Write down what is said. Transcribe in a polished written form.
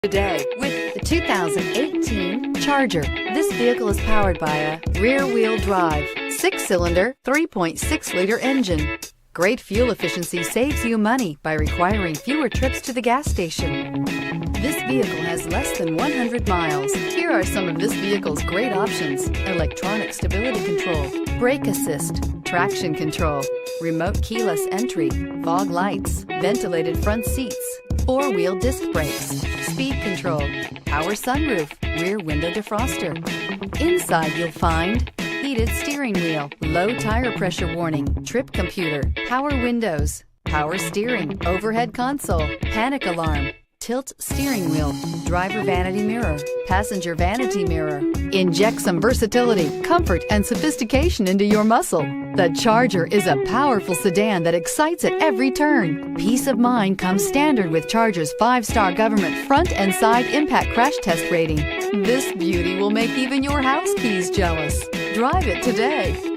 Today with the 2018 Charger. This vehicle is powered by a rear-wheel drive, 6-cylinder, 3.6-liter engine. Great fuel efficiency saves you money by requiring fewer trips to the gas station. This vehicle has less than 100 miles. Here are some of this vehicle's great options: electronic stability control, brake assist, traction control, remote keyless entry, fog lights, ventilated front seats, 4-wheel disc brakes, speed control, power sunroof, rear window defroster. Inside you'll find heated steering wheel, low tire pressure warning, trip computer, power windows, power steering, overhead console, panic alarm, tilt steering wheel, driver vanity mirror, passenger vanity mirror. Inject some versatility, comfort, and sophistication into your muscle. The Charger is a powerful sedan that excites at every turn. Peace of mind comes standard with Charger's 5-star government front and side impact crash test rating. This beauty will make even your house keys jealous. Drive it today.